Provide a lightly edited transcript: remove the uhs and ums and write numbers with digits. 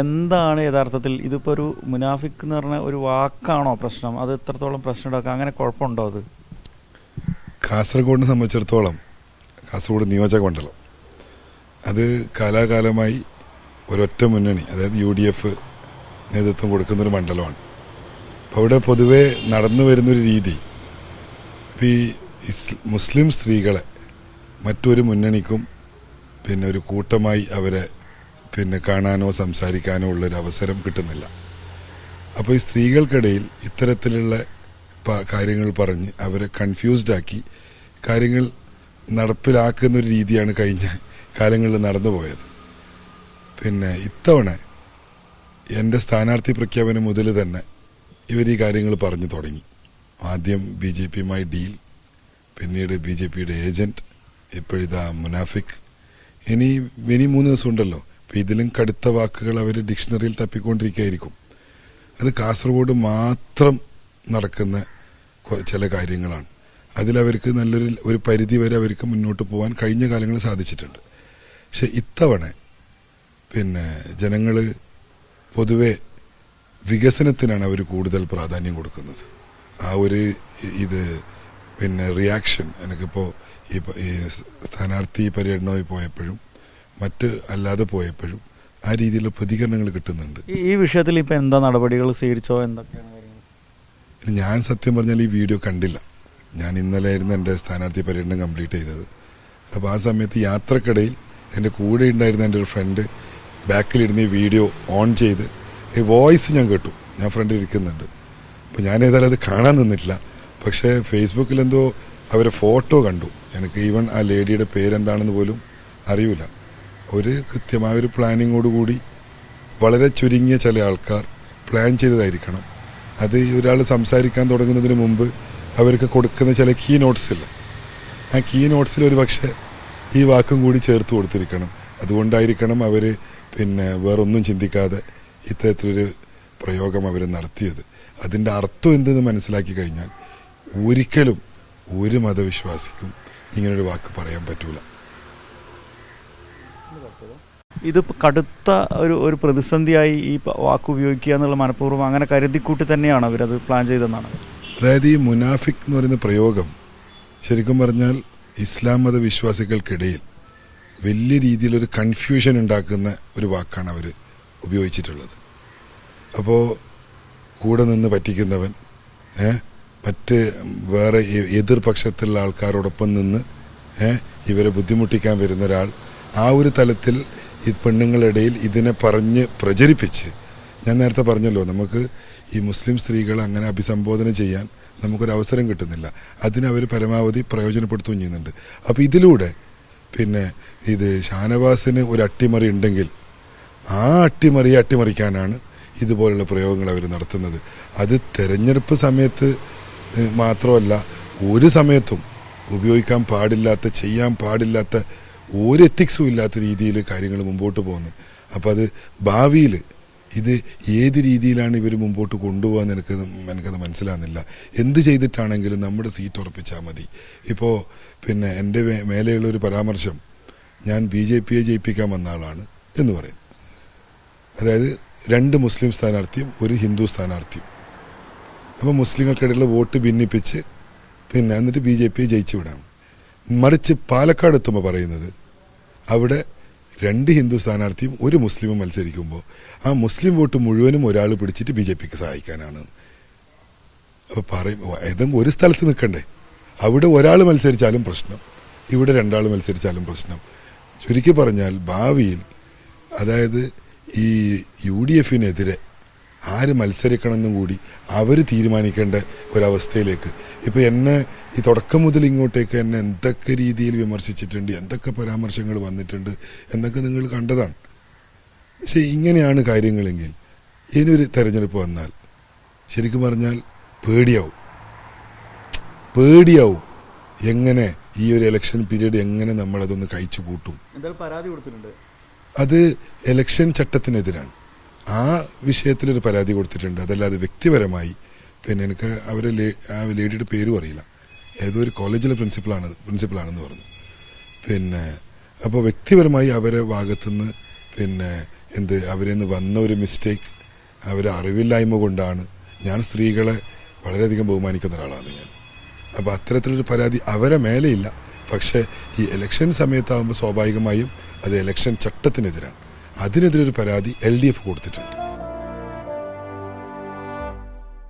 എന്താണ് യഥാർത്ഥത്തിൽ ഇതിപ്പോൾ ഒരു മുനാഫിക്ക് എന്ന് പറഞ്ഞ ഒരു വാക്കാണോ പ്രശ്നം? അത് എത്രത്തോളം പ്രശ്നം ഉണ്ടാക്കുക, അങ്ങനെ കുഴപ്പമുണ്ടോ? അത് കാസർഗോഡിനെ സംബന്ധിച്ചിടത്തോളം, കാസർഗോഡ് നിയോജക മണ്ഡലം അത് കാലാകാലമായി ഒരൊറ്റ മുന്നണി, അതായത് UDF നേതൃത്വം കൊടുക്കുന്നൊരു മണ്ഡലമാണ്. അപ്പോൾ അവിടെ പൊതുവെ നടന്നു വരുന്നൊരു രീതി, ഈ മുസ്ലിം സ്ത്രീകളെ മറ്റൊരു മുന്നണിക്കും പിന്നെ ഒരു കൂട്ടമായി അവരെ പിന്നെ കാണാനോ സംസാരിക്കാനോ ഉള്ളൊരു അവസരം കിട്ടുന്നില്ല. അപ്പോൾ ഈ സ്ത്രീകൾക്കിടയിൽ ഇത്തരത്തിലുള്ള കാര്യങ്ങൾ പറഞ്ഞ് അവരെ കൺഫ്യൂസ്ഡ് ആക്കി കാര്യങ്ങൾ നടപ്പിലാക്കുന്നൊരു രീതിയാണ് കഴിഞ്ഞ കാലങ്ങളിൽ നടന്നു പോയത്. പിന്നെ ഇത്തവണ എൻ്റെ സ്ഥാനാർത്ഥി പ്രഖ്യാപനം മുതൽ തന്നെ ഇവർ ഈ കാര്യങ്ങൾ പറഞ്ഞു തുടങ്ങി. ആദ്യം BJPയുമായി ഡീൽ, പിന്നീട് BJPയുടെ ഏജന്റ്, ഇപ്പോഴിതാ മുനാഫിക്. ഇനി 3 ദിവസം ഉണ്ടല്ലോ. അപ്പം ഇതിലും കടുത്ത വാക്കുകൾ അവർ ഡിക്ഷണറിയിൽ തപ്പിക്കൊണ്ടിരിക്കുകയായിരിക്കും. അത് കാസർഗോഡ് മാത്രം നടക്കുന്ന ചില കാര്യങ്ങളാണ്. അതിലവർക്ക് നല്ലൊരു പരിധി വരെ അവർക്ക് മുന്നോട്ട് പോകാൻ കഴിഞ്ഞ കാലങ്ങളിൽ സാധിച്ചിട്ടുണ്ട്. പക്ഷെ ഇത്തവണ പിന്നെ ജനങ്ങൾ പൊതുവെ വികസനത്തിനാണ് അവർ കൂടുതൽ പ്രാധാന്യം കൊടുക്കുന്നത്. ആ ഒരു പിന്നെ റിയാക്ഷൻ എനിക്കിപ്പോൾ ഈ സ്ഥാനാർത്ഥി പര്യടനമായി പോയപ്പോഴും മറ്റ് അല്ലാതെ പോയപ്പോഴും ആ രീതിയിലുള്ള പ്രതികരണങ്ങൾ കിട്ടുന്നുണ്ട്. ഈ വിഷയത്തിൽ ഇപ്പം എന്താ നടപടികൾ സ്വീകരിച്ചോ? എന്തൊക്കെയാണ് കാര്യങ്ങൾ? ഞാൻ സത്യം പറഞ്ഞാൽ ഈ വീഡിയോ കണ്ടില്ല. ഞാൻ ഇന്നലെ ആയിരുന്നു എൻ്റെ സ്ഥാനാർത്ഥി പര്യടനം കംപ്ലീറ്റ് ചെയ്തത്. അപ്പോൾ ആ സമയത്ത് യാത്രക്കിടയിൽ എൻ്റെ കൂടെ ഉണ്ടായിരുന്ന എൻ്റെ ഒരു ഫ്രണ്ട് ബാക്കിലിരുന്ന് ഈ വീഡിയോ ഓൺ ചെയ്ത് ഈ വോയിസ് ഞാൻ കേട്ടു. ഞാൻ ഫ്രണ്ടിൽ ഇരിക്കുന്നുണ്ട്. അപ്പോൾ ഞാൻ ഏതായാലും അത് കാണാൻ നിന്നിട്ടില്ല. പക്ഷേ ഫേസ്ബുക്കിൽ എന്തോ അവരെ ഫോട്ടോ കണ്ടു. എനിക്ക് ഈവൻ ആ ലേഡിയുടെ പേരെന്താണെന്ന് പോലും അറിയില്ല. ഒരു കൃത്യമായൊരു പ്ലാനിങ്ങോടുകൂടി വളരെ ചുരുങ്ങിയ ചില ആൾക്കാർ പ്ലാൻ ചെയ്തതായിരിക്കണം. അത് ഒരാൾ സംസാരിക്കാൻ തുടങ്ങുന്നതിന് മുമ്പ് അവർക്ക് കൊടുക്കുന്ന ചില കീ നോട്ട്സില്ല, ആ കീ നോട്ട്സിൽ ഒരു പക്ഷേ ഈ വാക്കും കൂടി ചേർത്ത് കൊടുത്തിരിക്കണം. അതുകൊണ്ടായിരിക്കണം അവർ പിന്നെ വേറൊന്നും ചിന്തിക്കാതെ ഇത്തരത്തിലൊരു പ്രയോഗം അവർ നടത്തിയത്. അതിൻ്റെ അർത്ഥം എന്തെന്ന് മനസ്സിലാക്കി കഴിഞ്ഞാൽ ഒരിക്കലും ഒരു മതവിശ്വാസിക്കും ഇങ്ങനൊരു വാക്ക് പറയാൻ പറ്റൂല. ഇത് കടുത്ത ഒരു പ്രതിസന്ധിയായി ഈ വാക്ക് ഉപയോഗിക്കുക എന്നുള്ള മനഃപൂർവ്വം അങ്ങനെ കരുതിക്കൂട്ടി തന്നെയാണ് അവരത് പ്ലാൻ ചെയ്തതെന്നാണ്. അതായത് ഈ മുനാഫിക് എന്ന് പറയുന്ന പ്രയോഗം ശരിക്കും പറഞ്ഞാൽ ഇസ്ലാം മതവിശ്വാസികൾക്കിടയിൽ വലിയ രീതിയിലൊരു കൺഫ്യൂഷൻ ഉണ്ടാക്കുന്ന ഒരു വാക്കാണ് അവർ ഉപയോഗിച്ചിട്ടുള്ളത്. അപ്പോൾ കൂടെ നിന്ന് പറ്റിക്കുന്നവൻ, മറ്റ് വേറെ എതിർപക്ഷത്തുള്ള ആൾക്കാരോടൊപ്പം നിന്ന് ഇവരെ ബുദ്ധിമുട്ടിക്കാൻ വരുന്ന ഒരാൾ, ആ ഒരു തലത്തിൽ ഈ പെണ്ണുങ്ങളിടയിൽ ഇതിനെ പറഞ്ഞ് പ്രചരിപ്പിച്ച്, ഞാൻ നേരത്തെ പറഞ്ഞല്ലോ നമുക്ക് ഈ മുസ്ലിം സ്ത്രീകളെ അങ്ങനെ അഭിസംബോധന ചെയ്യാൻ നമുക്കൊരവസരം കിട്ടുന്നില്ല. അതിനവർ പരമാവധി പ്രയോജനപ്പെടുത്തുകയും ചെയ്യുന്നുണ്ട്. അപ്പോൾ ഇതിലൂടെ പിന്നെ ഇത് ഷാനവാസിന് ഒരു അട്ടിമറി ഉണ്ടെങ്കിൽ ആ അട്ടിമറിയെ അട്ടിമറിക്കാനാണ് ഇതുപോലുള്ള പ്രയോഗങ്ങൾ അവർ നടത്തുന്നത്. അത് തെരഞ്ഞെടുപ്പ് സമയത്ത് മാത്രമല്ല, ഒരു സമയത്തും ഉപയോഗിക്കാൻ പാടില്ലാത്ത, ചെയ്യാൻ പാടില്ലാത്ത, ഒരു എത്തിക്സും ഇല്ലാത്ത രീതിയിൽ കാര്യങ്ങൾ മുമ്പോട്ട് പോകുന്നു. അപ്പം അത് ഭാവിയിൽ ഇത് ഏത് രീതിയിലാണ് ഇവർ മുമ്പോട്ട് കൊണ്ടുപോകാൻ എനിക്കത് മനസ്സിലാകുന്നില്ല. എന്ത് ചെയ്തിട്ടാണെങ്കിലും നമ്മുടെ സീറ്റ് ഉറപ്പിച്ചാൽ മതി. ഇപ്പോൾ പിന്നെ എൻ്റെ മേലെയുള്ളൊരു പരാമർശം ഞാൻ BJPയെ ജയിപ്പിക്കാൻ വന്ന ആളാണ് എന്ന് പറയും. അതായത് 2 മുസ്ലിം സ്ഥാനാർത്ഥിയും 1 ഹിന്ദു സ്ഥാനാർത്ഥിയും. അപ്പോൾ മുസ്ലിങ്ങൾക്കിടയിലുള്ള വോട്ട് ഭിന്നിപ്പിച്ച് പിന്നെ എന്നിട്ട് BJPയെ ജയിച്ചു വിടാം. മറിച്ച് പാലക്കാട് എത്തുമ്പോൾ പറയുന്നത് അവിടെ 2 ഹിന്ദു സ്ഥാനാർത്ഥിയും 1 മുസ്ലിമും മത്സരിക്കുമ്പോൾ ആ മുസ്ലിം വോട്ട് മുഴുവനും ഒരാൾ പിടിച്ചിട്ട് BJPക്ക് സഹായിക്കാനാണ്. അപ്പോൾ പറയും ഏതെങ്കിലും ഒരു സ്ഥലത്ത് നിൽക്കണ്ടേ? അവിടെ ഒരാൾ മത്സരിച്ചാലും പ്രശ്നം, ഇവിടെ 2 ആൾ മത്സരിച്ചാലും പ്രശ്നം. ചുരുക്കി പറഞ്ഞാൽ ഭാവിയിൽ അതായത് ഈ UDFനെതിരെ ആര് മത്സരിക്കണമെന്നും കൂടി അവർ തീരുമാനിക്കേണ്ട ഒരവസ്ഥയിലേക്ക് ഇപ്പോൾ എന്നെ ഈ തുടക്കം മുതൽ ഇങ്ങോട്ടേക്ക് എന്നെ എന്തൊക്കെ രീതിയിൽ വിമർശിച്ചിട്ടുണ്ട്, എന്തൊക്കെ പരാമർശങ്ങൾ വന്നിട്ടുണ്ട് എന്നൊക്കെ നിങ്ങൾ കണ്ടതാണ്. പക്ഷെ ഇങ്ങനെയാണ് കാര്യങ്ങളെങ്കിൽ ഇനിയൊരു തെരഞ്ഞെടുപ്പ് വന്നാൽ ശരിക്കും പറഞ്ഞാൽ പേടിയാവും എങ്ങനെ ഈ ഒരു ഇലക്ഷൻ പീരീഡ് എങ്ങനെ നമ്മളതൊന്ന് കഴിച്ചു കൂട്ടും. അത് ഇലക്ഷൻ ചട്ടത്തിനെതിരാണ്. ആ വിഷയത്തിലൊരു പരാതി കൊടുത്തിട്ടുണ്ട്. അതല്ലാതെ വ്യക്തിപരമായി പിന്നെ എനിക്ക് ആ ലേഡിയുടെ പേരും അറിയില്ല, ഏതോ ഒരു കോളേജിലെ പ്രിൻസിപ്പളാണെന്ന് പറഞ്ഞു. പിന്നെ അപ്പോൾ വ്യക്തിപരമായി അവരെ ഭാഗത്തുനിന്ന് പിന്നെ അവരിൽ നിന്ന് വന്ന ഒരു മിസ്റ്റേക്ക്, അവർ അറിവില്ലായ്മ കൊണ്ടാണ്. ഞാൻ സ്ത്രീകളെ വളരെയധികം ബഹുമാനിക്കുന്ന ഒരാളാണ് ഞാൻ. അപ്പോൾ അത്തരത്തിലൊരു പരാതി അവരെ മേലെയില്ല. പക്ഷേ ഈ ഇലക്ഷൻ സമയത്താകുമ്പോൾ സ്വാഭാവികമായും അത് ഇലക്ഷൻ ചട്ടത്തിനെതിരാണ്. അതിനെതിരൊരു പരാതി LDF കൊടുത്തിട്ടുണ്ട്.